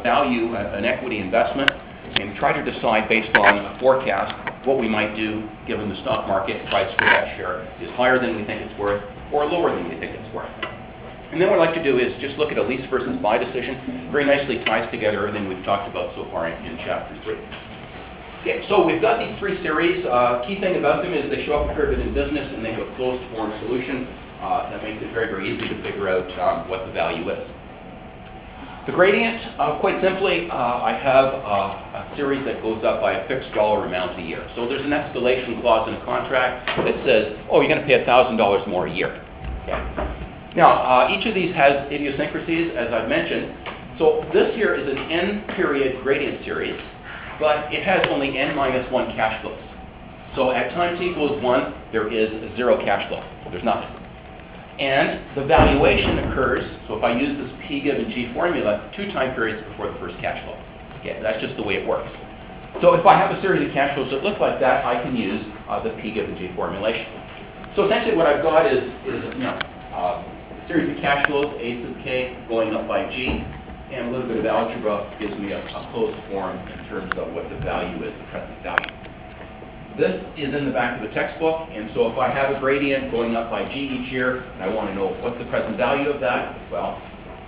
value an equity investment and try to decide based on a forecast what we might do given the stock market price for that share is higher than we think it's worth or lower than we think it's worth. And then what I'd like to do is just look at a lease versus buy decision. Very nicely ties together everything we've talked about so far in Chapter 3. Okay, so we've got these three series. Key thing about them is they show up a fair bit in business and they have a closed form solution. That makes it very, very easy to figure out what the value is. The gradient, quite simply, I have a series that goes up by a fixed dollar amount a year. So there's an escalation clause in a contract that says, oh, you're going to pay $1,000 more a year. Okay. Now, each of these has idiosyncrasies, as I've mentioned. So this here is an n-period gradient series, but it has only n-1 cash flows. So at time t equals 1, there is 0 cash flow. There's nothing. And the valuation occurs, so if I use this P given G formula, 2 time periods before the first cash flow. Okay, that's just the way it works. So if I have a series of cash flows that look like that, I can use the P given G formulation. So essentially what I've got is a series of cash flows, A sub K, going up by G, and a little bit of algebra gives me a closed form in terms of what the value is, the present value. This is in the back of the textbook, and so if I have a gradient going up by G each year, and I want to know what's the present value of that, well,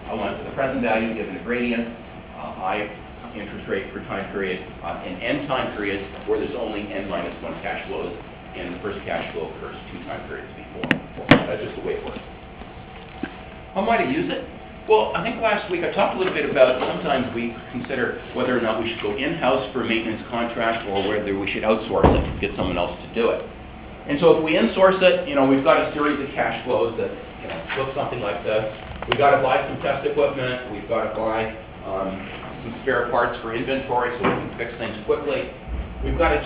I want the present value given a gradient, I interest rate per time period, in n time periods where there's only n-1 cash flows, and the first cash flow occurs 2 time periods before. That's just the way it works. How might I use it? Well, I think last week I talked a little bit about sometimes we consider whether or not we should go in-house for a maintenance contract or whether we should outsource it and get someone else to do it. And so if we insource it, we've got a series of cash flows that look something like this. We've got to buy some test equipment. We've got to buy some spare parts for inventory so we can fix things quickly. We've got a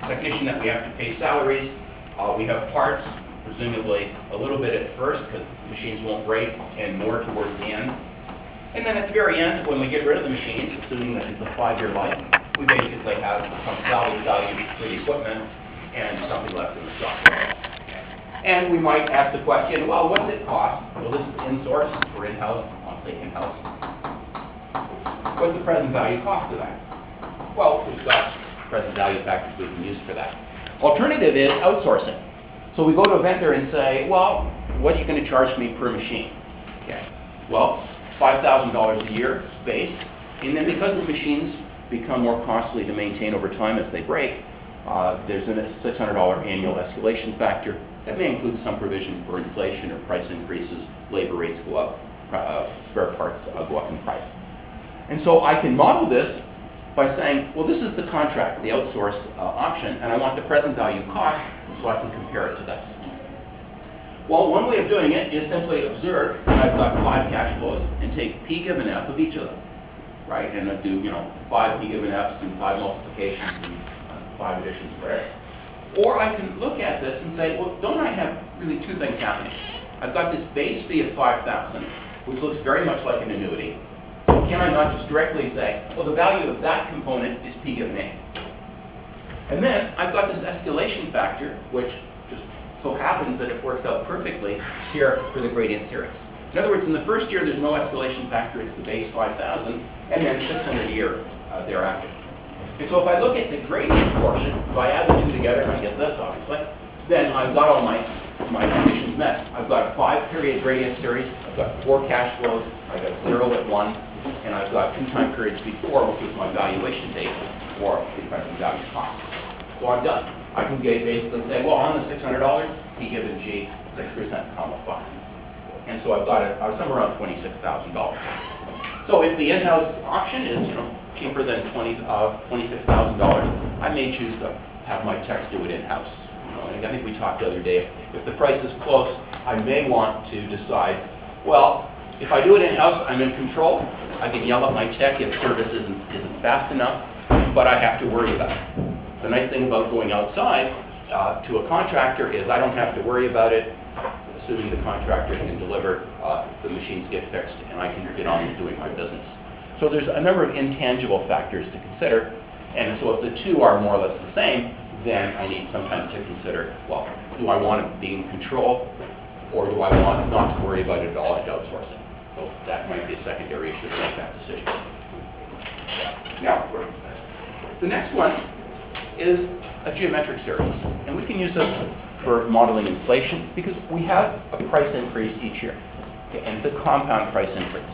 technician that we have to pay salaries. We have parts, presumably a little bit at first because machines won't break, and more towards the end. And then at the very end, when we get rid of the machines, assuming that it's a 5-year life, we basically have some salvage value for the equipment and something left in the stock. And we might ask the question, well, what's it cost? Well, this is in-source or in-house. I'll say in-house. What's the present value cost of that? Well, we've got present value factors we can use for that. Alternative is outsourcing. So we go to a vendor and say, well, what are you going to charge me per machine? Okay. Well, $5,000 a year base, and then because the machines become more costly to maintain over time as they break, there's a $600 annual escalation factor. That may include some provision for inflation or price increases, labor rates go up, spare parts go up in price. And so I can model this by saying, well, this is the contract, the outsource option, and I want the present value cost so I can compare it to this. Well, one way of doing it is simply observe that I've got 5 cash flows and take P given F of each of them, right? And I do, 5 P given Fs and 5 multiplications and 5 additions for X. Or I can look at this and say, well, don't I have really 2 things happening? I've got this base fee of $5,000, which looks very much like an annuity. So can I not just directly say, well, the value of that component is P given A? And then I've got this escalation factor, which just so happens that it works out perfectly here for the gradient series. In other words, in the first year, there's no escalation factor. It's the base 5,000, and then 600 a year thereafter. And so if I look at the gradient portion, if I add the 2 together, and I get this, obviously, then I've got all my conditions met. I've got a 5-period gradient series. I've got 4 cash flows. I've got 0 at 1, and I've got 2 time periods before, which is my valuation date for the present value cost. So I'm done. I can basically say, well, on the $600, P given G, 6%, comma 5. And so I've got somewhere around $26,000. So if the in-house option is, cheaper than $26,000, I may choose to have my techs do it in-house. And I think we talked the other day, if the price is close, I may want to decide, well, if I do it in-house, I'm in control. I can yell at my tech if service isn't fast enough, but I have to worry about it. The nice thing about going outside to a contractor is I don't have to worry about it, assuming the contractor can deliver, the machines get fixed, and I can get on with doing my business. So there's a number of intangible factors to consider, and so if the 2 are more or less the same, then I need sometimes to consider, well, do I want to be in control, or do I want not to worry about it at all and outsource it? So that might be a secondary issue to make that decision. Now, the next one is a geometric series. And we can use this for modeling inflation because we have a price increase each year. Okay, and it's a compound price increase.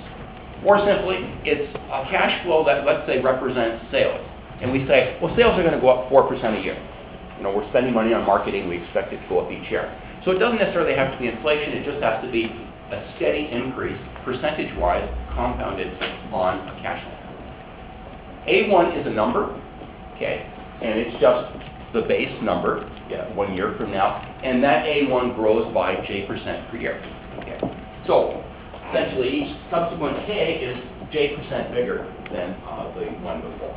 More simply, it's a cash flow that, let's say, represents sales. And we say, well, sales are going to go up 4% a year. You know, we're spending money on marketing, we expect it to go up each year. So it doesn't necessarily have to be inflation, it just has to be a steady increase, percentage-wise, compounded on a cash flow. A1 is a number, okay, and it's just the base number, 1 year from now, and that A1 grows by J% per year. Okay. So essentially, each subsequent K is J% bigger than the one before.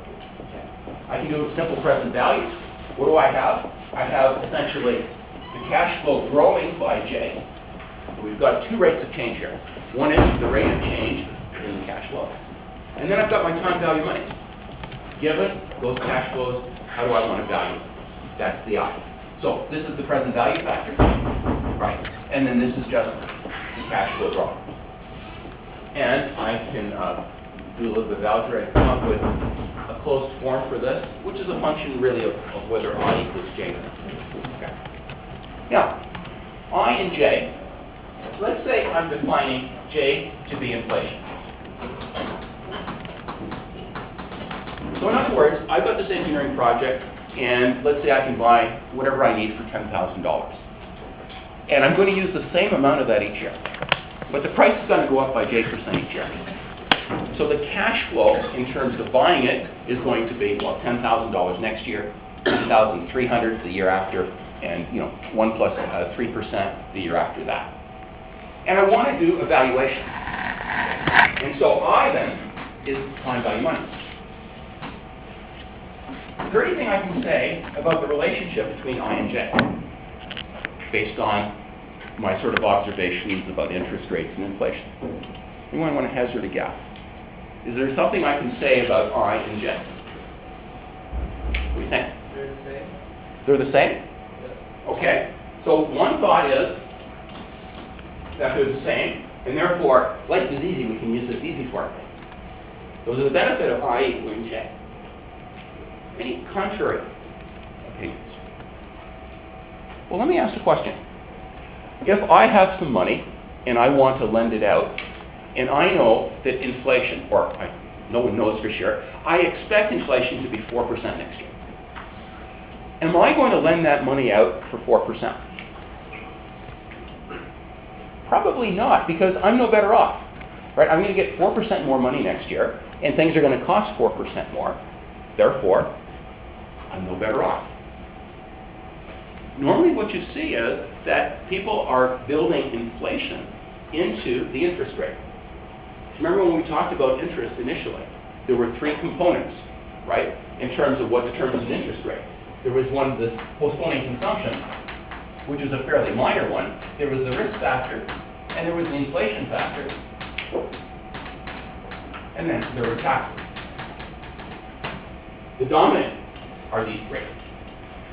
Okay. I can do simple present values. What do I have? I have essentially the cash flow growing by J. So we've got two rates of change here. One is the rate of change in the cash flow. And then I've got my time value money. Given those cash flows, how do I want to value them? That's the I. So this is the present value factor, right? And then this is just the cash flow draw. And I can do a little bit of algebra and come up with a closed form for this, which is a function really of whether I equals J. Okay. Now, I and J, let's say I'm defining J to be inflation. So in other words, I've got this engineering project, and let's say I can buy whatever I need for $10,000. And I'm going to use the same amount of that each year. But the price is going to go up by J% each year. So the cash flow in terms of buying it is going to be, well, $10,000 next year, $10,300 the year after, and 1 plus 3% the year after that. And I want to do a valuation. And so I then is time value money. Is there anything I can say about the relationship between I and J based on my sort of observations about interest rates and inflation? Anyone want to hazard a guess? Is there something I can say about I and J? What do you think? They're the same. They're the same? Yes. Okay. So one thought is that they're the same, and therefore, life is easy, we can use this easy formula. Those are the benefit of I equaling J. Any contrary opinions? Well, let me ask a question. If I have some money and I want to lend it out, and I know that inflation, or no one knows for sure, I expect inflation to be 4% next year. Am I going to lend that money out for 4%? Probably not, because I'm no better off. Right? I'm going to get 4% more money next year, and things are going to cost 4% more. Therefore, I'm no better off. Normally what you see is that people are building inflation into the interest rate. Remember when we talked about interest initially? There were three components, right, in terms of what determines an interest rate. There was one, this postponing consumption, which is a fairly minor one. There was the risk factor, and there was the inflation factor, and then there were taxes. The dominant are these three.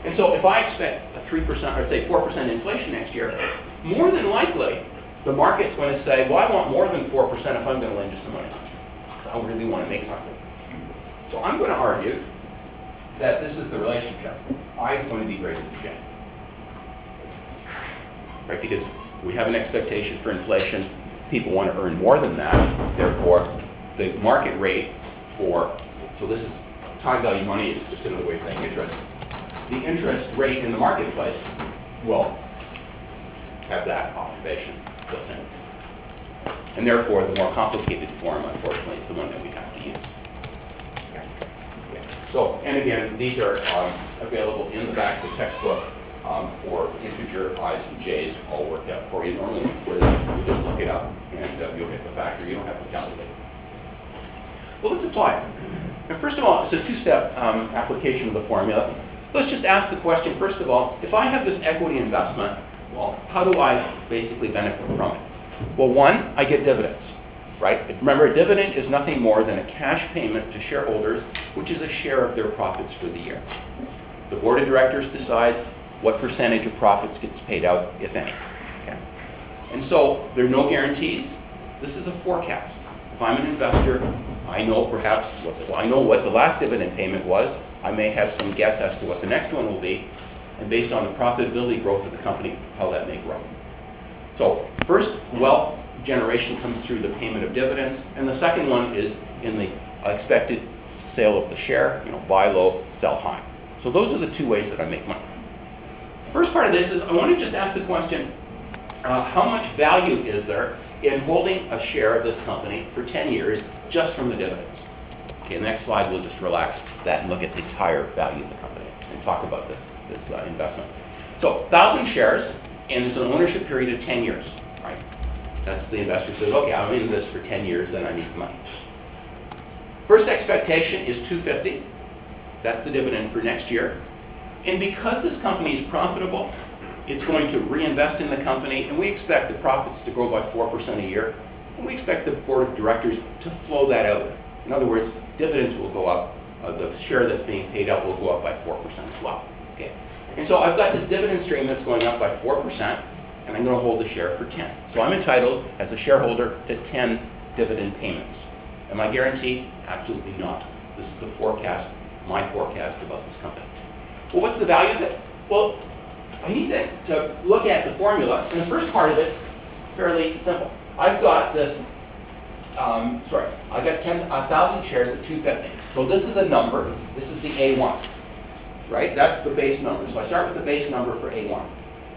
And so if I expect a 3% or say 4% inflation next year, more than likely the market's going to say, well, I want more than 4% if I'm going to lend you some money. So I really want to make something. So I'm going to argue that this is the relationship. I is going to be greater than J. Right? Because we have an expectation for inflation. People want to earn more than that. Therefore, the market rate for, so this is time value money is just another way of saying interest. The interest rate in the marketplace will have that observation built in. And therefore, the more complicated form, unfortunately, is the one that we have to use. Okay. So, and again, these are available in the back of the textbook for integer i's and j's, all worked out for you. Normally, you just look it up and you'll get the factor. You don't have to calculate. Well, let's apply it. Now, first of all, it's a two-step application of the formula. Let's just ask the question, first of all, if I have this equity investment, well, how do I basically benefit from it? Well, one, I get dividends, right? Remember, a dividend is nothing more than a cash payment to shareholders, which is a share of their profits for the year. The board of directors decides what percentage of profits gets paid out, if any. Okay. And so there are no guarantees. This is a forecast. If I'm an investor, I know perhaps I know what the last dividend payment was. I may have some guess as to what the next one will be, and based on the profitability growth of the company, how that may grow. So first, wealth generation comes through the payment of dividends, and the second one is in the expected sale of the share, buy low, sell high. So those are the two ways that I make money. First part of this is I want to just ask the question, how much value is there in holding a share of this company for 10 years just from the dividends? Okay, the next slide, we'll just relax that and look at the entire value of the company and talk about this investment. So 1,000 shares, and it's an ownership period of 10 years, right? That's the investor says, okay, I'm in this for 10 years, then I need the money. First expectation is $250. That's the dividend for next year. And because this company is profitable, it's going to reinvest in the company, and we expect the profits to grow by 4% a year, and we expect the board of directors to flow that out. In other words, dividends will go up. The share that's being paid out will go up by 4% as well. Okay. And so I've got this dividend stream that's going up by 4%, and I'm going to hold the share for 10. So I'm entitled, as a shareholder, to 10 dividend payments. Am I guaranteed? Absolutely not. This is the forecast, my forecast about this company. Well, what's the value of it? Well, I need to look at the formula, and the first part of it is fairly simple. I've got this, I've got 1,000 shares at $250. So this is a number. This is the A1, right? That's the base number. So I start with the base number for A1.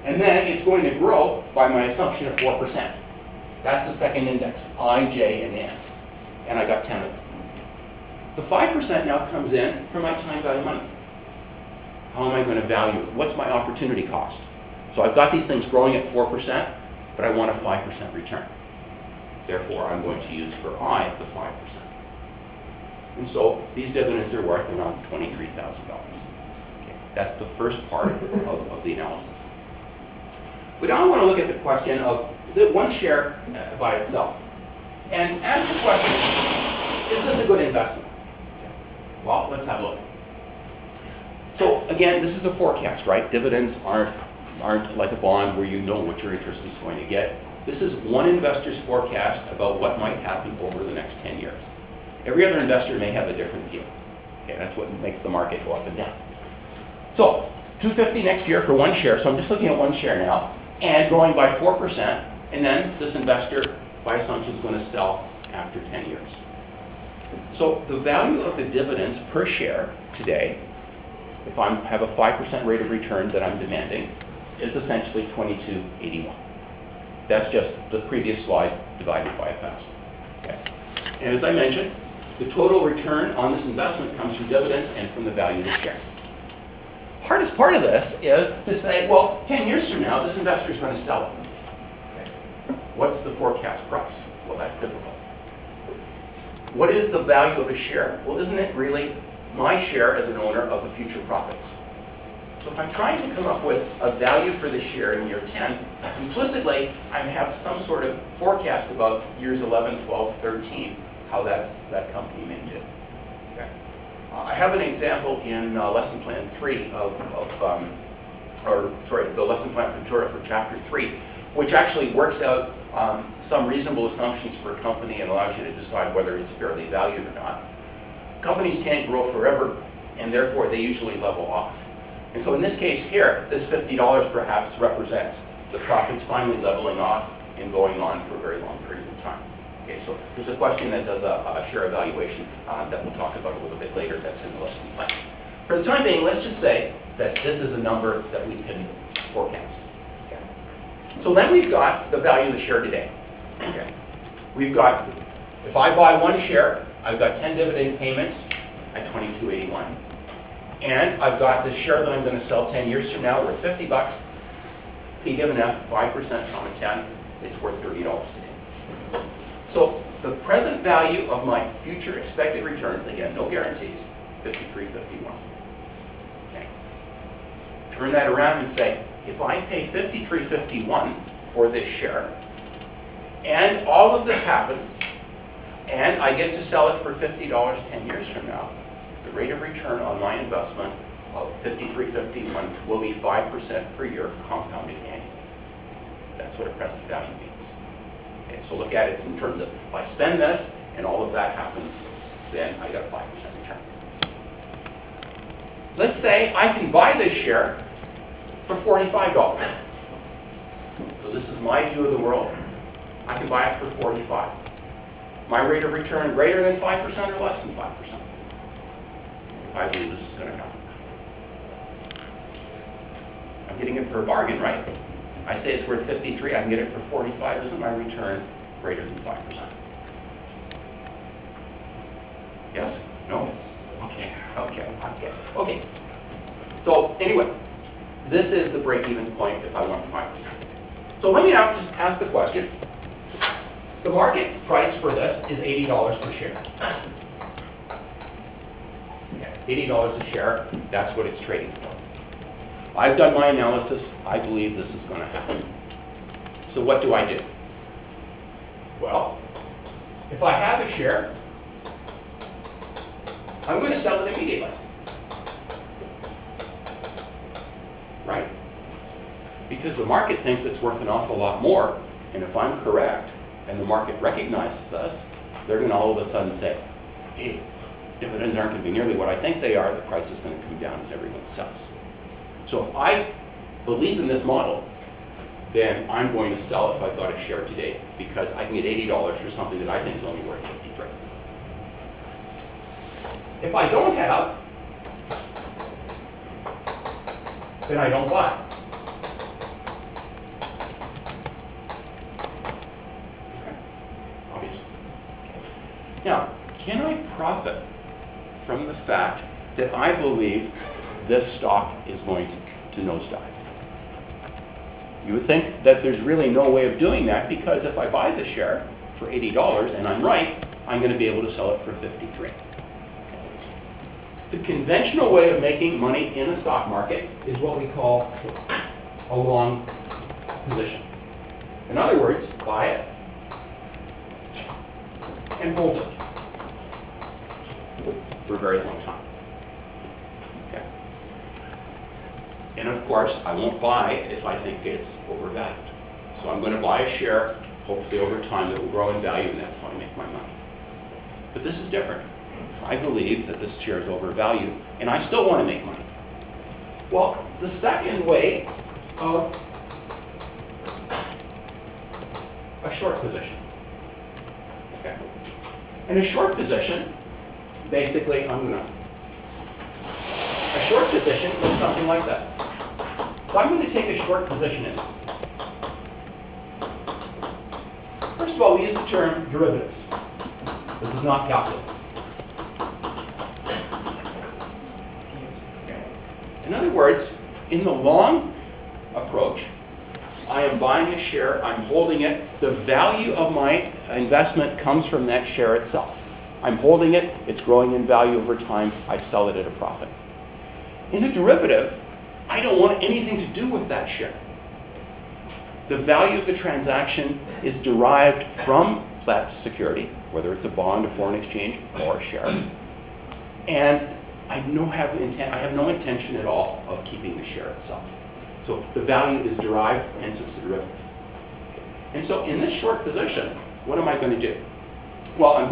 And then it's going to grow by my assumption of 4%. That's the second index, I, J, and N. And I got 10 of them. The 5% now comes in for my time value money. How am I going to value it? What's my opportunity cost? So I've got these things growing at 4%, but I want a 5% return. Therefore, I'm going to use for I the 5%. And so these dividends are worth around $23,000. Okay. That's the first part of the analysis. But now I want to look at the question of the one share by itself. And ask the question, is this a good investment? Well, let's have a look. So again, this is a forecast, right? Dividends aren't like a bond where you know what your interest is going to get. This is one investor's forecast about what might happen over the next 10 years. Every other investor may have a different view. Okay, that's what makes the market go up and down. So, $250 next year for one share. So I'm just looking at one share now, and growing by 4%. And then this investor, by assumption, is going to sell after 10 years. So the value of the dividends per share today, if I have a 5% rate of return that I'm demanding, is essentially $22.81. That's just the previous slide divided by 1,000. Okay. And as I mentioned, the total return on this investment comes from dividends and from the value of the share. Hardest part of this is to say, well, 10 years from now, this investor is going to sell it. Okay. What's the forecast price? Well, that's difficult. What is the value of a share? Well, isn't it really my share as an owner of the future profits? So if I'm trying to come up with a value for the share in year 10, implicitly, I have some sort of forecast about years 11, 12, 13, how that company may do. Okay. I have an example in lesson plan 3 the lesson plan for chapter 3, which actually works out some reasonable assumptions for a company and allows you to decide whether it's fairly valued or not. Companies can't grow forever, and therefore they usually level off. And so in this case here, this $50 perhaps represents the profits finally leveling off and going on for a very long period of time. Okay, so there's a question that does a share evaluation that we'll talk about a little bit later that's in the lesson plan. For the time being, let's just say that this is a number that we can forecast. Okay. So then we've got the value of the share today. Okay. We've got, if I buy one share, I've got 10 dividend payments at $22.81. And I've got this share that I'm going to sell 10 years from now worth $50. P given F, 5% common 10, it's worth $30 today. So the present value of my future expected returns, again, no guarantees, $53.51. Okay. Turn that around and say, if I pay $53.51 for this share, and all of this happens, and I get to sell it for $50 10 years from now, the rate of return on my investment of $53.51 will be 5% per year compounded annually. That's what a present value means. Okay, so look at it in terms of if I spend this and all of that happens, then I got a 5% return. Let's say I can buy this share for $45. So this is my view of the world. I can buy it for $45. My rate of return greater than 5% or less than 5%. I believe this is going to happen. I'm getting it for a bargain, right? I say it's worth 53, I can get it for 45. Isn't my return greater than 5%? Yes? No? Okay. So anyway, this is the break-even point if I want 5%. So let me now just ask the question. The market price for this is $80 per share. Okay, $80 a share, that's what it's trading for. I've done my analysis. I believe this is going to happen. So what do I do? Well, if I have a share, I'm going to sell it immediately. Right? Because the market thinks it's worth an awful lot more, and if I'm correct, and the market recognizes this, they're going to all of a sudden say, hey, dividends aren't going to be nearly what I think they are, the price is going to come down as everyone sells. So if I believe in this model, then I'm going to sell if I've got a share today, because I can get $80 for something that I think is only worth 53. If I don't have, then I don't buy. Now, can I profit from the fact that I believe this stock is going to nosedive? You would think that there's really no way of doing that, because if I buy the share for $80 and I'm right, I'm going to be able to sell it for 53. The conventional way of making money in a stock market is what we call a long position. In other words, buy it and hold it for a very long time. Okay. And of course, I won't buy if I think it's overvalued. So I'm going to buy a share, hopefully over time that will grow in value, and that's how I make my money. But this is different. I believe that this share is overvalued, and I still want to make money. Well, the second way of a short position. Okay. In a short position, basically, a short position looks something like that. So I'm going to take a short position in. First of all, we use the term derivatives. This is not calculus. In other words, in the long approach, I am buying a share, I'm holding it. The value of my investment comes from that share itself. I'm holding it, it's growing in value over time, I sell it at a profit. In a derivative, I don't want anything to do with that share. The value of the transaction is derived from that security, whether it's a bond, a foreign exchange, or a share. And I have no intention at all of keeping the share itself. So the value is derived, hence it's a derivative. And so in this short position, what am I going to do? Well, let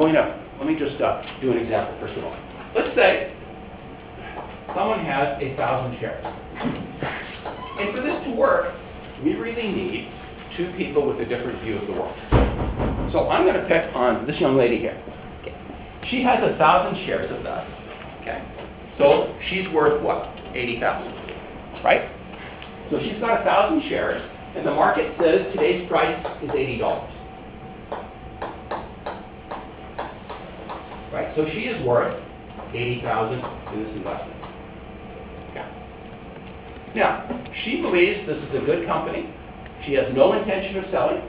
me just do an example first of all. Let's say someone has 1,000 shares. And for this to work, we really need two people with a different view of the world. So I'm going to pick on this young lady here. Okay. She has 1,000 shares of that. Okay. So she's worth what? 80,000. Right? So she's got 1,000 shares, and the market says today's price is $80. Right? So she is worth 80,000 in this investment. Okay. Now, she believes this is a good company. She has no intention of selling.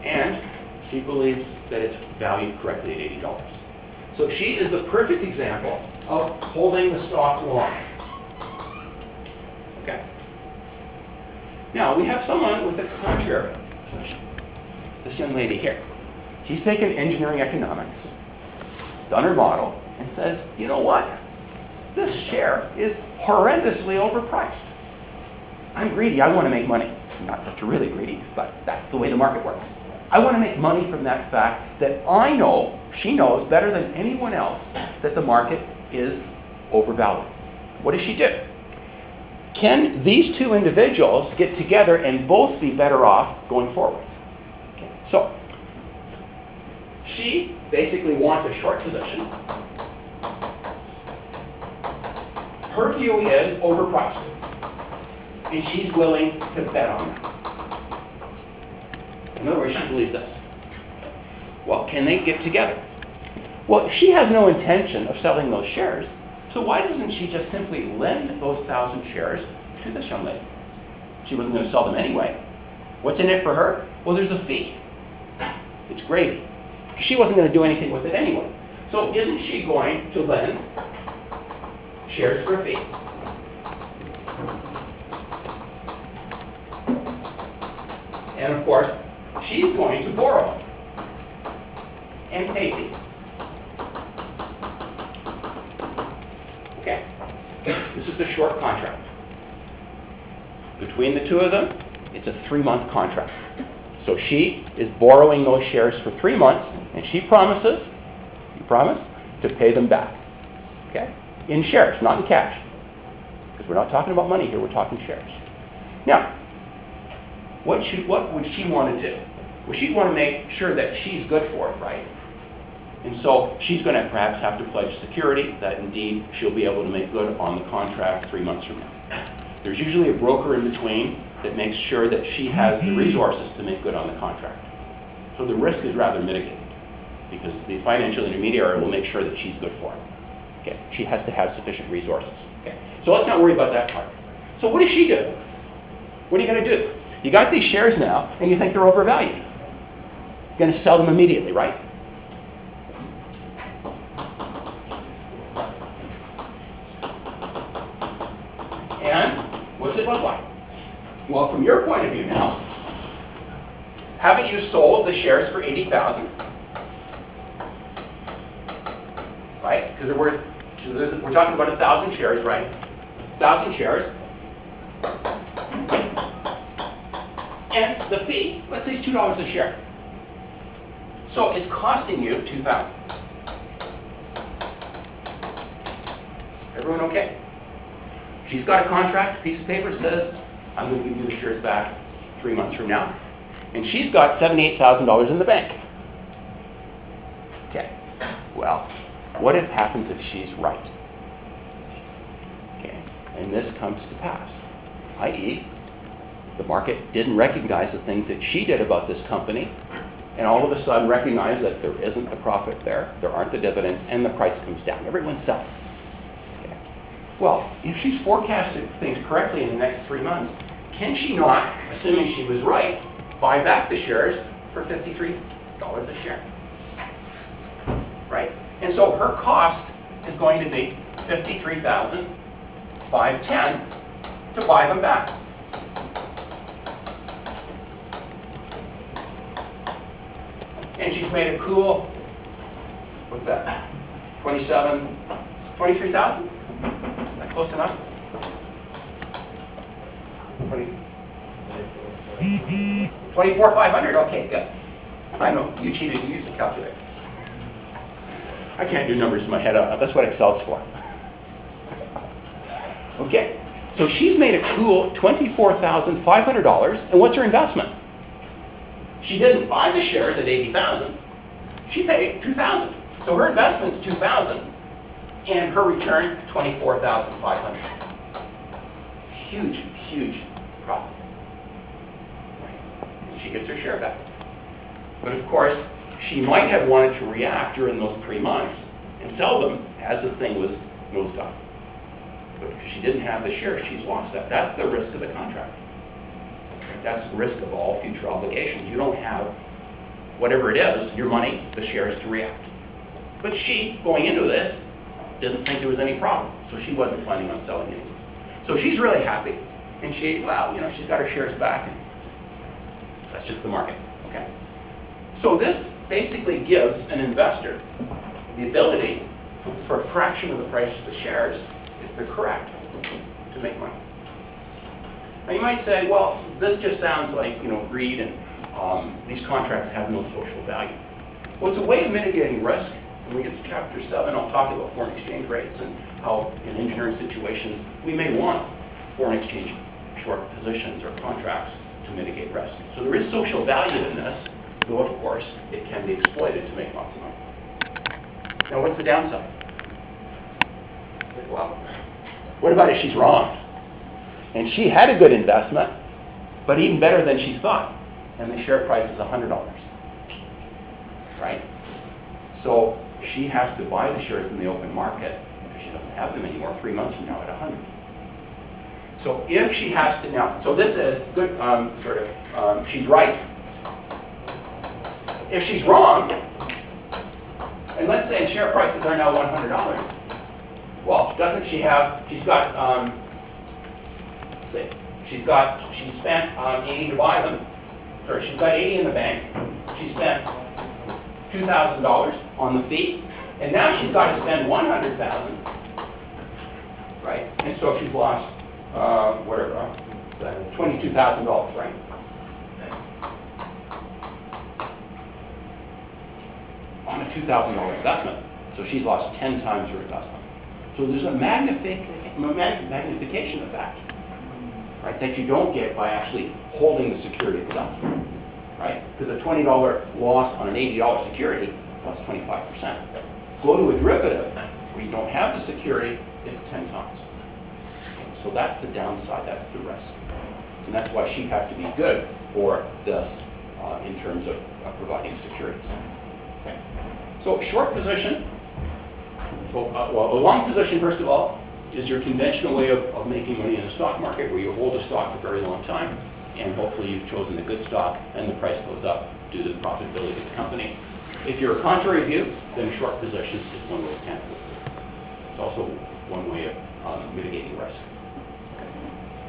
And she believes that it's valued correctly at $80. So she is the perfect example of holding the stock long. Okay. Now, we have someone with a contrary position. This young lady here. She's taken engineering economics, done her model, and says, you know what? this share is horrendously overpriced. I'm greedy, I want to make money. Not that you're really greedy, but that's the way the market works. I want to make money from that fact that I know, she knows better than anyone else, that the market is overvalued. What does she do? Can these two individuals get together and both be better off going forward? Okay. So, she basically wants a short position. Her view is overpriced, and she's willing to bet on that. In other words, she believes this. Well, can they get together? Well, she has no intention of selling those shares, so why doesn't she just simply lend those 1,000 shares to this young lady? She wasn't going to sell them anyway. What's in it for her? Well, there's a fee. It's gravy. She wasn't going to do anything with it anyway. So isn't she going to lend shares for a fee? And of course, she's going to borrow and pay fees. Okay. This is the short contract. Between the two of them, it's a 3-month contract. So she is borrowing those shares for 3 months, and she promises, you promise, to pay them back. Okay? In shares, not in cash. Because we're not talking about money here, we're talking shares. Now, what would she want to do? Well, she'd want to make sure that she's good for it, right? And so she's going to perhaps have to pledge security that indeed she'll be able to make good on the contract 3 months from now. There's usually a broker in between that makes sure that she has the resources to make good on the contract. So the risk is rather mitigated because the financial intermediary will make sure that she's good for it. Okay. She has to have sufficient resources. Okay. So let's not worry about that part. So what does she do? What are you going to do? You got these shares now, and you think they're overvalued. You're going to sell them immediately, right? And what's it look like? Well, from your point of view now, haven't you sold the shares for $80,000? Right? Because we're talking about 1,000 shares, right? 1,000 shares. And the fee, let's say, is $2 a share. So it's costing you $2,000. Everyone okay? She's got a contract, piece of paper says, I'm going to give you the shares back 3 months from now. And she's got $78,000 in the bank. Okay. Well, what happens if she's right? Okay. And this comes to pass. I.e., the market didn't recognize the things that she did about this company, and all of a sudden recognized that there isn't the profit there aren't the dividends, and the price comes down. Everyone sells. Okay. Well, if she's forecasted things correctly in the next 3 months, can she not, assuming she was right, buy back the shares for $53 a share? Right? And so her cost is going to be $53,510 to buy them back. And she's made a cool, what's that, 23,000? Is that close enough? 24,500, okay, good. I know, you cheated, you used the calculator. I can't do numbers in my head, that's what Excel's for. Okay, so she's made a cool $24,500, and what's her investment? She didn't buy the shares at $80,000. She paid $2,000. So her investment's $2,000, and her return $24,500. Huge, huge profit. And she gets her share back. But of course, she might have wanted to react during those 3 months and sell them as the thing was moved up. But if she didn't have the shares, she's lost that. That's the risk of the contract. That's the risk of all future obligations. You don't have, whatever it is, your money, the shares to react. But she, going into this, didn't think there was any problem. So she wasn't planning on selling anything. So she's really happy. And she, well, you know, she's got her shares back. And that's just the market. Okay? So this basically gives an investor the ability, for a fraction of the price of the shares, They're correct to make money. Now you might say, well, this just sounds like, greed and these contracts have no social value. Well, it's a way of mitigating risk. When we get to Chapter 7, I'll talk about foreign exchange rates and how in engineering situations we may want foreign exchange short positions or contracts to mitigate risk. So there is social value in this, though of course it can be exploited to make lots of money. Now what's the downside? Well, what about if she's wrong? And she had a good investment, but even better than she thought, and the share price is $100, right? So she has to buy the shares in the open market if she doesn't have them anymore 3 months from now at 100. So if she has to now, so this is good, she's right. If she's wrong, and let's say share prices are now $100, well, doesn't she have? She's got. She spent 80 to buy them. Or she's got 80 in the bank. She spent $2,000 on the fee, and now she's got to spend $100,000, right? And so she's lost $22,000, right? On a $2,000 investment. So she's lost 10 times her investment. So there's a magnification effect, right, that you don't get by actually holding the security itself, right? Because a $20 loss on an $80 security plus 25%. Go to a derivative where you don't have the security, it's 10 times. So that's the downside, that's the risk. And that's why she'd have to be good for this in terms of providing securities. Okay. So short position, well, a long position, first of all, is your conventional way of making money in the stock market where you hold a stock for a very long time, and hopefully you've chosen a good stock and the price goes up due to the profitability of the company. If you're a contrary view, then short positions is one way of handling it. It's also one way of mitigating risk. Okay.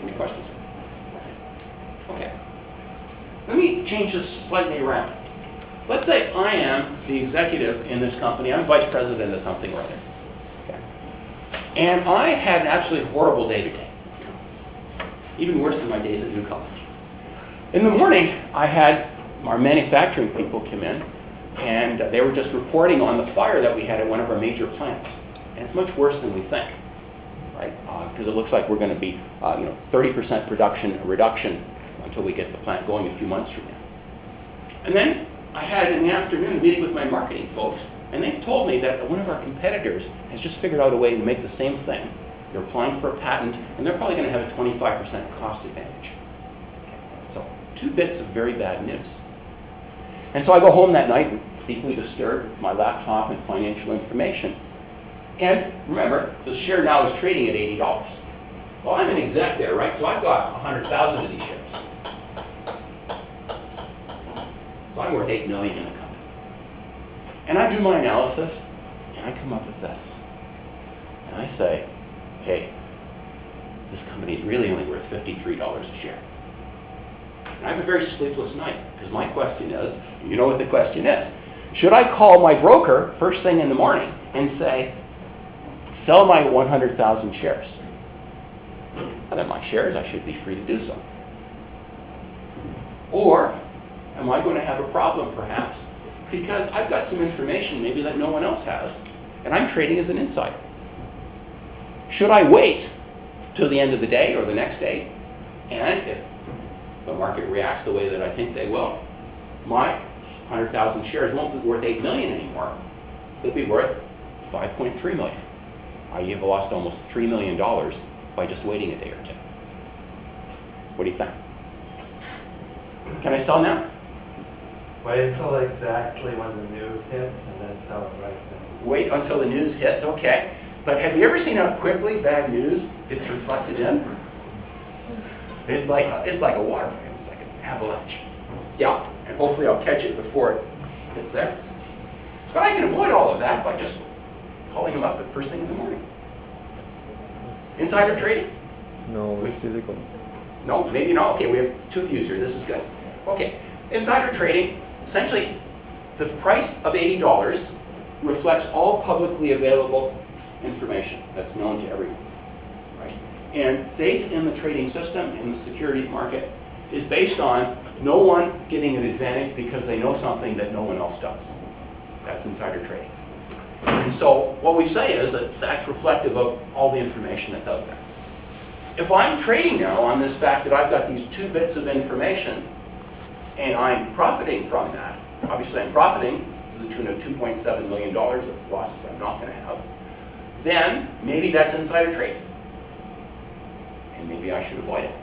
Any questions? Okay. Let me change this slightly around. Let's say I am the executive in this company. I'm vice president of something or other. Okay. And I had an absolutely horrible day today. Even worse than my days at New College. In the morning, I had our manufacturing people come in, and they were just reporting on the fire that we had at one of our major plants. And it's much worse than we think, right? Because it looks like we're going to be 30% production reduction until we get the plant going a few months from now. And then I had in the afternoon a meeting with my marketing folks, and they told me that one of our competitors has just figured out a way to make the same thing. They're applying for a patent, and they're probably going to have a 25% cost advantage. So 2 bits of very bad news. And so I go home that night, deeply disturbed with my laptop and financial information. And remember, the share now is trading at $80. Well, I'm an exec there, right? So I've got 100,000 of these shares. So I'm worth $8 million in the company. And I do my analysis, and I come up with this. And I say, hey, this company is really only worth $53 a share. And I have a very sleepless night, because my question is, you know what the question is, should I call my broker first thing in the morning and say, sell my 100,000 shares? And then my shares, I should be free to do so. Or am I going to have a problem, perhaps, because I've got some information maybe that no one else has, and I'm trading as an insider? Should I wait till the end of the day or the next day, and if the market reacts the way that I think they will, my 100,000 shares won't be worth $8 million anymore. They'll be worth $5.3 million. You've lost almost $3 million by just waiting a day or two. What do you think? Can I sell now? Wait until exactly when the news hits and then sell it right then. Wait until the news hits, okay. But have you ever seen how quickly bad news gets reflected in? It's like a waterfall. It's like an avalanche. Yeah, and hopefully I'll catch it before it gets there. But I can avoid all of that by just calling them up at first thing in the morning. Insider trading? No, it's physical. No, maybe not. Okay, we have 2 views here. This is good. Okay, insider trading, essentially, the price of $80 reflects all publicly available information that's known to everyone. And faith in the trading system, in the securities market, is based on no one getting an advantage because they know something that no one else does. That's insider trading. And so what we say is that that's reflective of all the information that's out there. If I'm trading now on this fact that I've got these 2 bits of information and I'm profiting from that, obviously I'm profiting to the tune of $2.7 million of losses I'm not going to have, then maybe that's insider trading. And maybe I should avoid it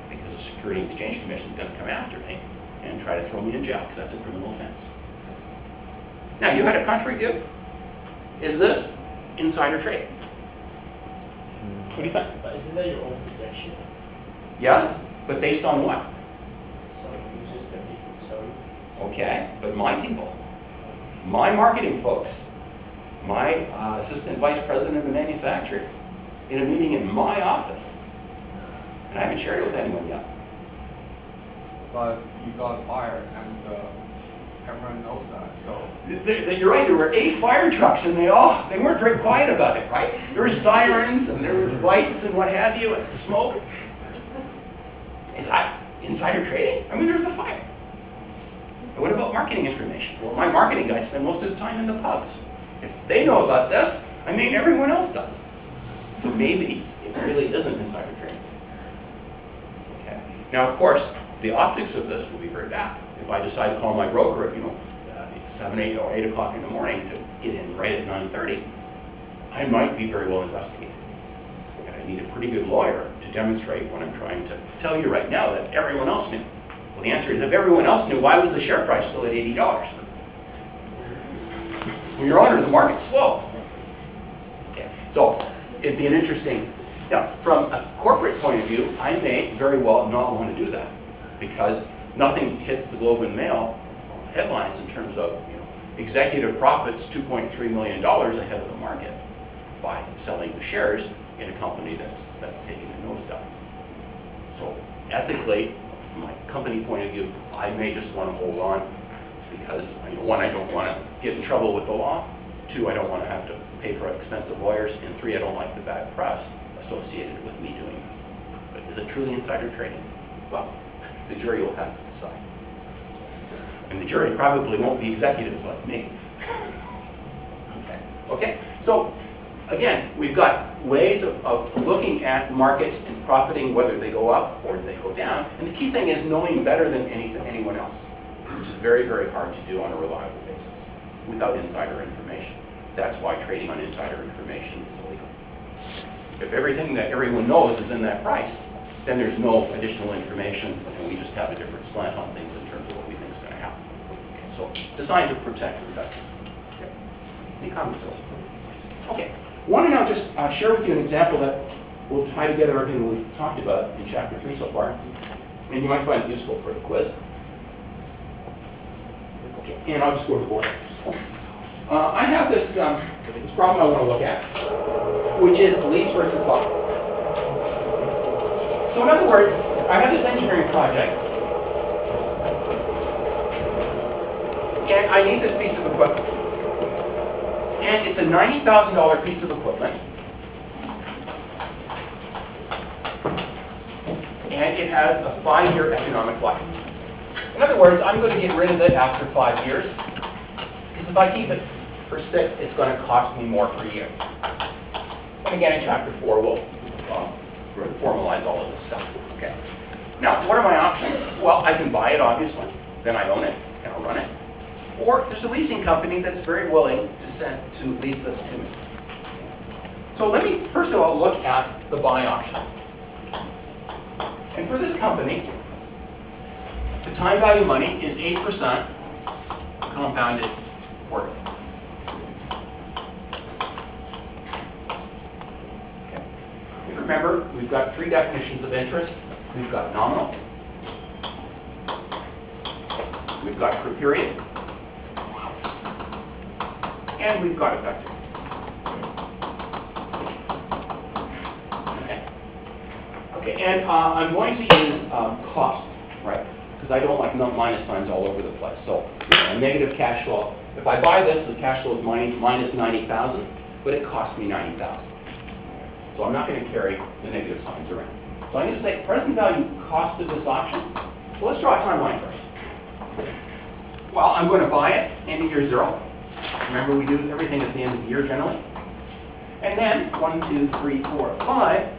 because the Securities and Exchange Commission is going to come after me and try to throw me in jail because that's a criminal offense. Now, you had a country view. Is this insider trading? What do you think? But isn't that your own projection? Yes, but based on what? Some users that people tell you. Okay, but my people, my marketing folks, my assistant vice president of the manufacturing, in a meeting in my office, and I haven't shared it with anyone yet. But you got fired, and everyone knows that. So You're right. There were 8 fire trucks, and they weren't very quiet about it, right? There were sirens, and there was lights, and what have you, and smoke. Is that insider trading? I mean, there's a fire. And what about marketing information? Well, my marketing guys spend most of his time in the pubs. If they know about this, I mean, everyone else does. So maybe it really isn't insider trading. Okay. Now, of course, the optics of this will be very bad. If I decide to call my broker at 7, 8, or 8 o'clock in the morning to get in right at 9:30, I might be very well investigated. And I need a pretty good lawyer to demonstrate what I'm trying to tell you right now that everyone else knew. Well, the answer is, if everyone else knew, why was the share price still at $80? Well, Your Honor, the market's slow. Okay. So it'd be an interesting. Now, from a corporate point of view, I may very well not want to do that because nothing hits the Globe and Mail headlines in terms of executive profits $2.3 million ahead of the market by selling the shares in a company that's taking a nosedive. So ethically, from my company point of view, I may just want to hold on because 1, I don't want to get in trouble with the law. 2, I don't want to have to pay for expensive lawyers, and 3, I don't like the bad press associated with me doing this. But is it truly insider trading? Well, the jury will have to decide. And the jury probably won't be executives like me. Okay? So, again, we've got ways of looking at markets and profiting whether they go up or they go down. And the key thing is knowing better than anyone else, which is very, very hard to do on a reliable basis without insider information. That's why trading on insider information is illegal. If everything that everyone knows is in that price, then there's no additional information, and we just have a different slant on things in terms of what we think is going to happen. Okay, so, designed to protect investors. Okay. Any comments? Okay. I want to now just share with you an example that will tie together everything we've talked about in Chapter 3 so far, and you might find it useful for the quiz. Okay, and I'll just go to the board. I have this problem I want to look at, which is leads versus buys. So in other words, I have this engineering project, and I need this piece of equipment. And it's a $90,000 piece of equipment, and it has a 5-year economic life. In other words, I'm going to get rid of it after 5 years, because if I keep it for 6, it's going to cost me more per year. And again, in Chapter 4, we'll formalize all of this stuff. Okay. Now, what are my options? Well, I can buy it, obviously. Then I own it, and I'll run it. Or there's a leasing company that's very willing to lease this to me. So let me, first of all, look at the buy option. And for this company, the time value money is 8% compounded quarterly. Okay. Remember, we've got 3 definitions of interest. We've got nominal, we've got per period, and we've got effective. Okay, and I'm going to use cost, right? Because I don't like minus signs all over the place. So, negative cash flow. If I buy this, the cash flow is minus 90,000, but it costs me 90,000. So I'm not going to carry the negative signs around. So I'm going to say present value cost of this option. So let's draw a timeline first. Well, I'm going to buy it end of year 0. Remember, we do everything at the end of the year generally. And then 1, 2, 3, 4, 5.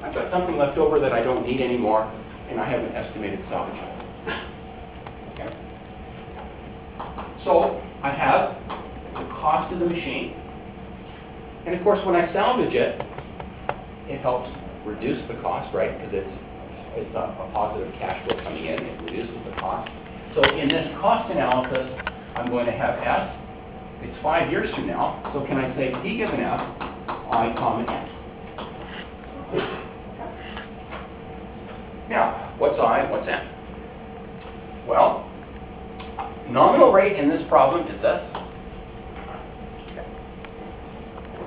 I've got something left over that I don't need anymore, and I have an estimated salvage value. Okay. So I have the cost of the machine. And of course, when I salvage it, it helps reduce the cost, right? Because it's a positive cash flow coming in. It reduces the cost. So in this cost analysis, I'm going to have S. It's 5 years from now. So can I say P given F, I comma N? Now, what's I, what's N? Well, nominal rate in this problem is this.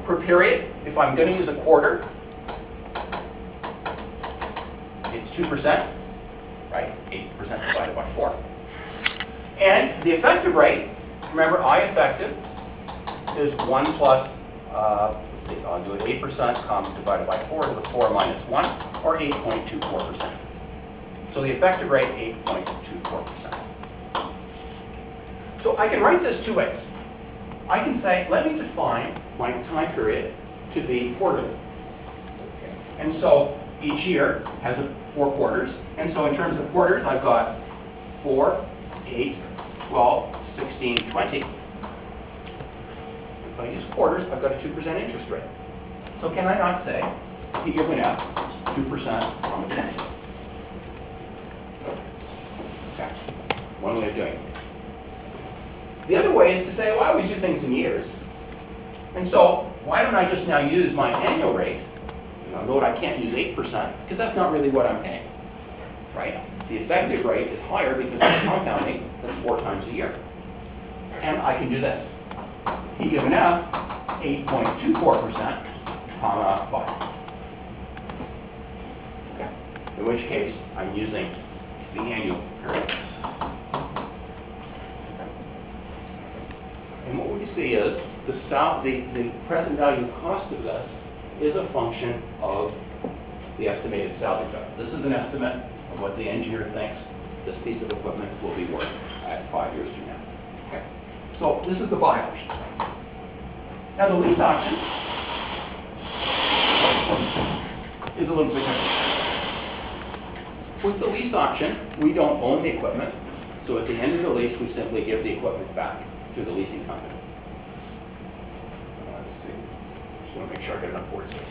Per period, if I'm going to use a quarter, it's 2%, right? 8% divided by 4. And the effective rate, remember I effective is 1 plus, let's see, I'll do it 8% divided by 4 is the 4 minus 1, or 8.24%. So the effective rate, 8.24%. So I can write this two ways. I can say, let me define my time period to be quarterly. And so each year has 4 quarters. And so in terms of quarters, I've got 4, 8, 12, 16, 20. If I use quarters, I've got a 2% interest rate. So can I not say, P given F, 2% on the 10? Okay, one way of doing it. The other way is to say, well, I always do things in years. And so why don't I just now use my annual rate? Note I can't use 8% because that's not really what I'm paying, right? The effective rate is higher because I'm compounding. That's 4 times a year. And I can do this. P given F, 8.24%, comma 5. Okay. In which case, I'm using the annual period. And what we see is the present value cost of this is a function of the estimated salvage value. This is an estimate of what the engineer thinks this piece of equipment will be worth at 5 years from now. Okay. So this is the buy option. Now the lease option is a little bit different. With the lease option, we don't own the equipment. So at the end of the lease, we simply give the equipment back to the leasing company. Let's see. Just want to make sure I get enough words here.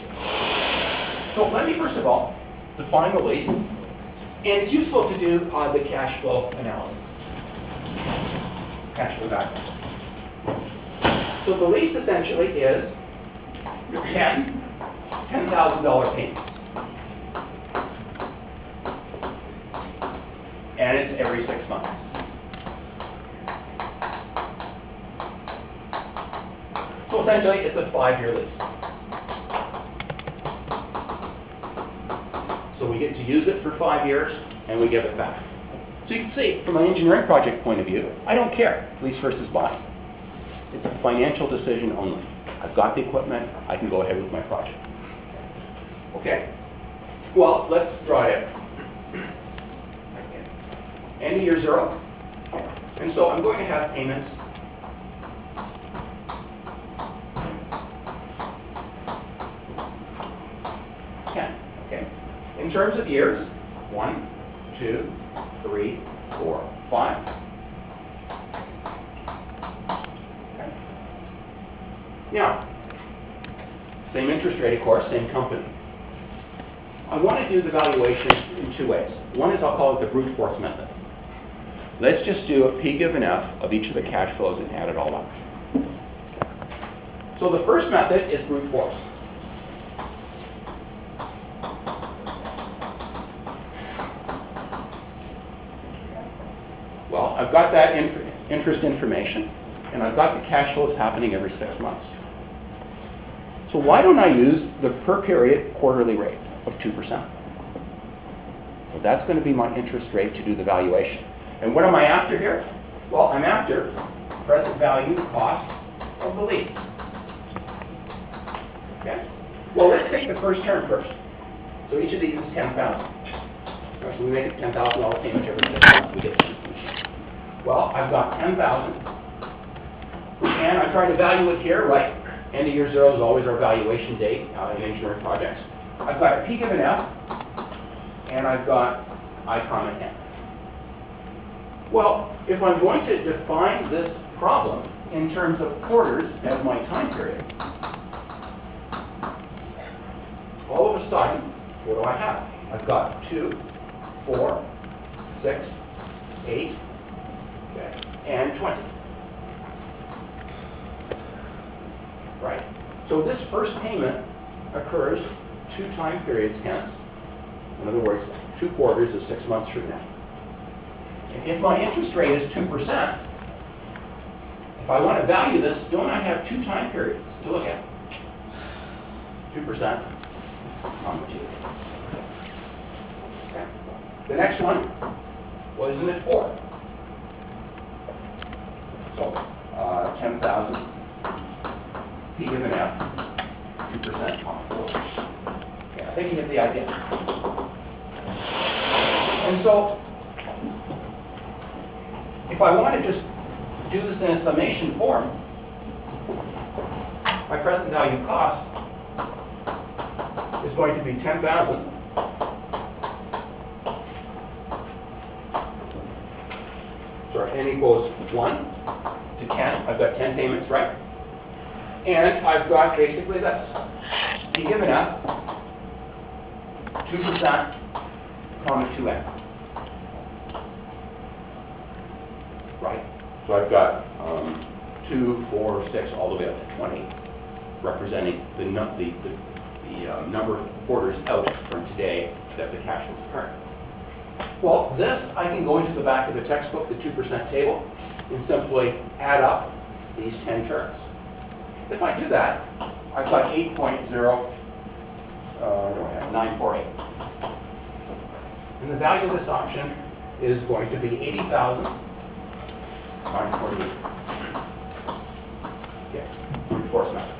So let me first of all define the lease. And it's useful to do the cash flow analysis. Cash flow background. So the lease essentially is $10,000 payments. And it's every 6 months. So essentially, it's a 5-year lease. So we get to use it for 5 years, and we give it back. So you can see, from an engineering project point of view, I don't care, lease versus buy. It's a financial decision only. I've got the equipment, I can go ahead with my project. Okay. Well, let's draw it. End of year 0. And so I'm going to have payments. Okay. In terms of years, 1, 2, 3, 4, 5. Okay. Now, same interest rate, of course, same company. I want to do the valuation in 2 ways. One is I'll call it the brute force method. Let's just do a P given F of each of the cash flows and add it all up. So the first method is brute force. Well, I've got that interest information, and I've got the cash flows happening every 6 months. So why don't I use the per period quarterly rate of 2%? So that's going to be my interest rate to do the valuation. And what am I after here? Well, I'm after present value cost of the lease. Okay? Well, let's take the first term first. So each of these is 10,000. So we make a $10,000 payment every 6 months, we get the machine. Well, I've got 10,000, and I try to value it here, right? End of year zero is always our valuation date in engineering projects. I've got a P given F, and I've got I comma N. Well, if I'm going to define this problem in terms of quarters as my time period, all of a sudden, what do I have? I've got 2, 4, 6, 8, okay, and 20. Right? So this first payment occurs 2 time periods hence. In other words, 2 quarters is 6 months from now. And if my interest rate is 2%, if I want to value this, don't I have 2 time periods to look at? 2% on the 2. Okay. The next one, well, isn't it 4? So, 10,000, P given F, 2% on 4. Okay, I think you get the idea. And so, if I want to just do this in a summation form, my present value cost is going to be 10,000 N equals 1 to 10. I've got 10 payments, right? And I've got basically this. P given F, 2%, comma 2N. Right? So I've got 2, 4, 6, all the way up to 20, representing the number of quarters out from today that the cash flow is current. Well, this, I can go into the back of the textbook, the 2% table, and simply add up these 10 terms. If I do that, I've got 8.0948. And the value of this option is going to be 80,000 times 48. Okay, brute force method.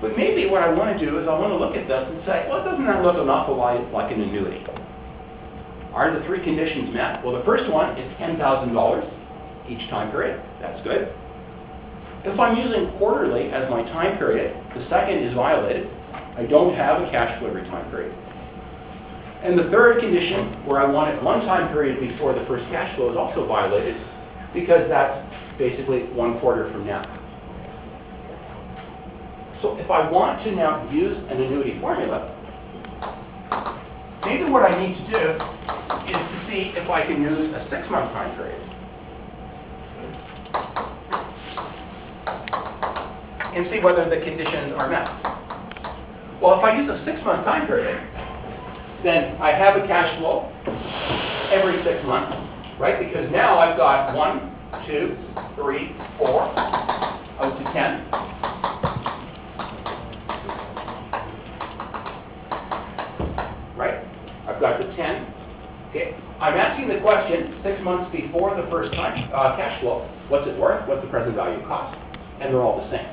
But maybe what I want to do is I want to look at this and say, well, doesn't that look an awful lot like an annuity? Are the 3 conditions met? Well, the first one is $10,000 each time period. That's good. If I'm using quarterly as my time period, the second is violated. I don't have a cash flow every time period. And the third condition, where I want it 1 time period before the first cash flow, is also violated, because that's basically 1 quarter from now. So if I want to now use an annuity formula, maybe what I need to do is to see if I can use a 6-month time period. And see whether the conditions are met. Well, if I use a 6-month time period, then I have a cash flow every 6 months, right? Because now I've got 1, 2, 3, 4, out to 10. Right? I've got the 10. Okay. I'm asking the question 6 months before the first time cash flow. What's it worth? What's the present value cost? And they're all the same.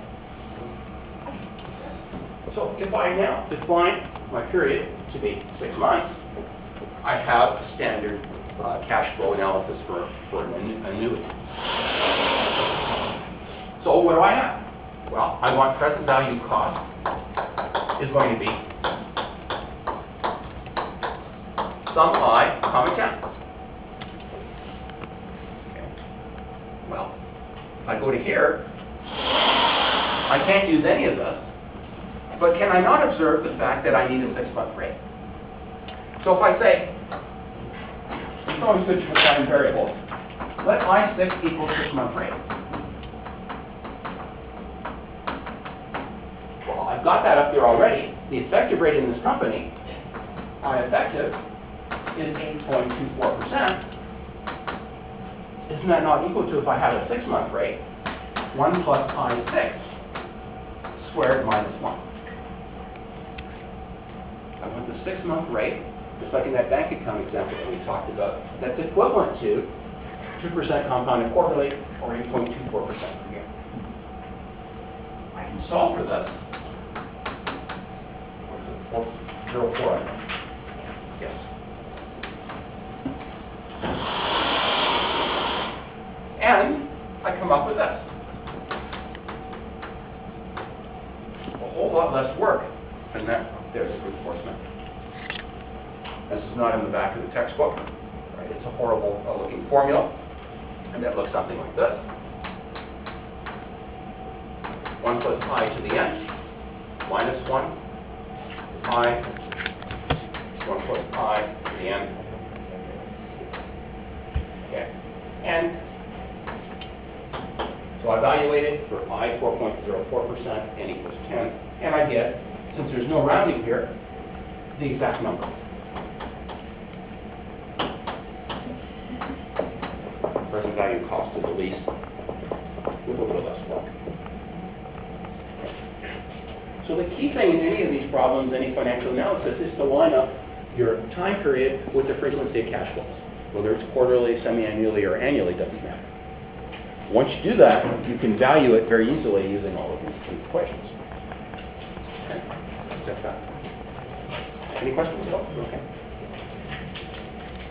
So if I now define my period to be 6 months, I have a standard cash flow analysis for an annuity. So what do I have? Well, I want present value cost is going to be sum I, comma 10. Okay. Well, if I go to here, I can't use any of this, but can I not observe the fact that I need a 6-month rate? So if I say, it's always good to define variables, let I6 equal 6-month rate. Well, I've got that up there already. The effective rate in this company, I effective, is 8.24%. Isn't that not equal to, if I have a 6-month rate, 1 plus I6 squared minus 1? I want the 6-month rate, just like in that bank account example that we talked about, that's equivalent to 2% compounded quarterly, or 8.24% per year. solve for this. 404, I think. Yes. And I come up with this. A whole lot less work than that. There's a brute force method. This is not in the back of the textbook. Right? It's a horrible looking formula. And that looks something like this. 1 plus I to the n minus 1 I 1 plus I to the n. Okay. And so I evaluated for I 4.04%, n equals 10, and I get, since there's no rounding here, the exact number. Present value cost is the least with a little less work. So the key thing in any of these problems, any financial analysis, is to line up your time period with the frequency of cash flows. Whether it's quarterly, semi-annually, or annually, doesn't matter. Once you do that, you can value it very easily using all of these equations. Okay. That's that. Any questions at all? Okay.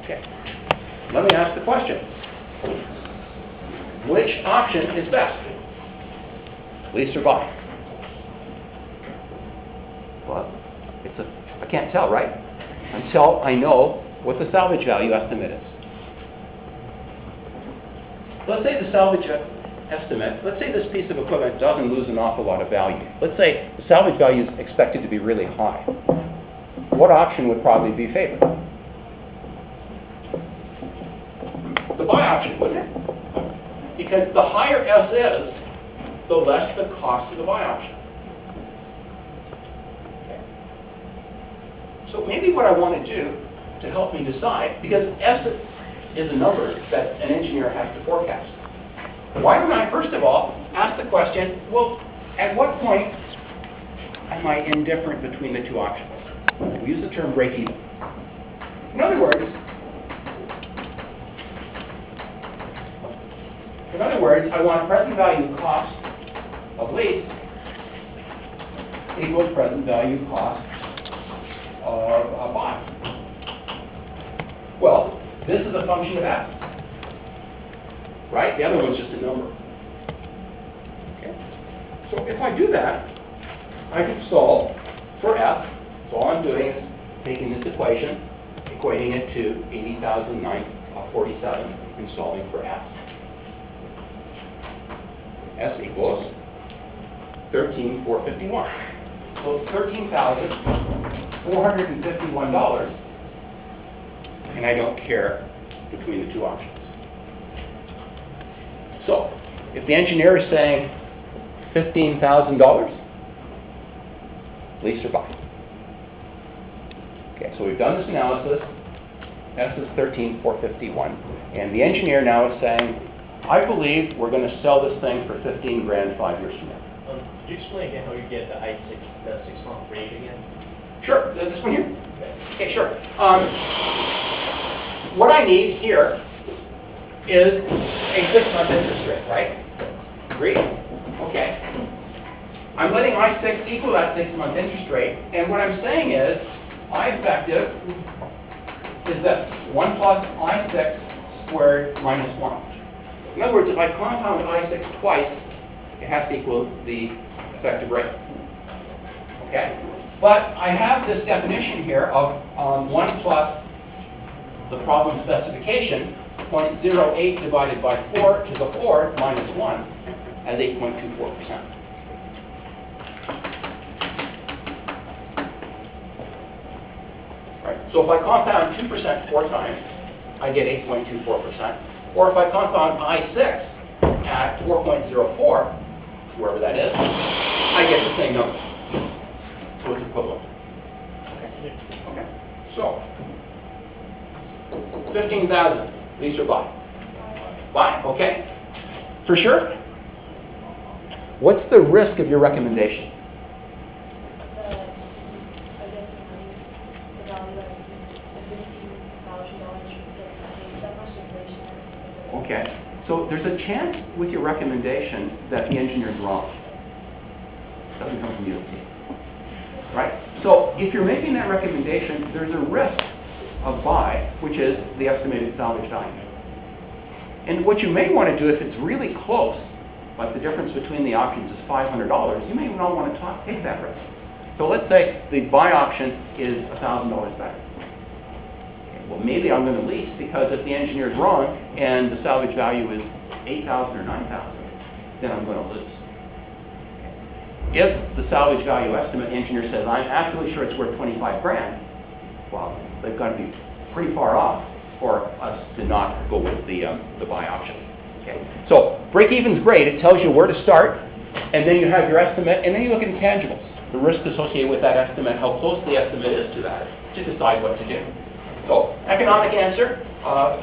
Okay. Let me ask the question. Which option is best? Lease or buy? Well, I can't tell, right? Until I know what the salvage value estimate is. Let's say the salvage estimate, let's say this piece of equipment doesn't lose an awful lot of value. Let's say the salvage value is expected to be really high. What option would probably be favored? The buy option, wouldn't it? Because the higher S is, the less the cost of the buy option. So maybe what I want to do to help me decide, because S is a number that an engineer has to forecast. Why don't I, first of all, ask the question, well, at what point am I indifferent between the two options? We use the term break even. In other words, I want present value cost of lease equals present value cost of a buy. Well, this is a function of S, right? The other one's just a number. Okay. So if I do that, I can solve for F. So all I'm doing is taking this equation, equating it to 80,947, and solving for F. S equals 13,451. So it's $13,451, and I don't care between the two options. So, if the engineer is saying $15,000, lease or buy. Okay, so we've done this analysis. S is 13,451, and the engineer now is saying, I believe we're going to sell this thing for 15 grand 5 years from now. Could you explain again how you get the six-month rate again? Sure. This one here? Okay, sure. What I need here is a 6-month interest rate, right? Agreed? Okay. I'm letting I6 equal that 6-month interest rate, and what I'm saying is I effective is that 1 plus I6 squared minus 1. In other words, if I compound I6 twice, it has to equal the effective rate. Okay? But I have this definition here of 1 plus the problem specification, 0.08 divided by 4 to the 4th minus 1 as 8.24%. Right? So if I compound 2% 4 times, I get 8.24%. Or if I compound I6 at 4.04, wherever that is, I get the same number. So it's equivalent. Okay. So, 15,000, lease or buy? Buy, okay. For sure? What's the risk of your recommendation? Okay. So there's a chance with your recommendation that the engineer's wrong. It doesn't come from UT. Right? So if you're making that recommendation, there's a risk of buy, which is the estimated salvage value. And what you may want to do if it's really close, like the difference between the options is $500, you may not want to take that risk. So let's say the buy option is $1,000 better. Okay, well, maybe I'm going to lease because if the engineer is wrong and the salvage value is $8,000 or $9,000, then I'm going to lose. Okay. If the salvage value estimate engineer says, I'm absolutely sure it's worth 25 grand, well, they've got to be pretty far off for us to not go with the buy option. Okay. So break-even's great. It tells you where to start, and then you have your estimate, and then you look at intangibles, the risk associated with that estimate, how close the estimate is to that, to decide what to do. So economic answer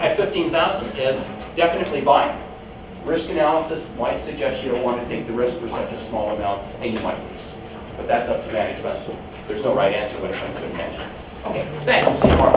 at $15,000 is definitely buy. Risk analysis might suggest you don't want to take the risk for such a small amount, and you might lose. But that's up to management. There's no right answer when it comes to intangibles. Okay, thanks. See you tomorrow.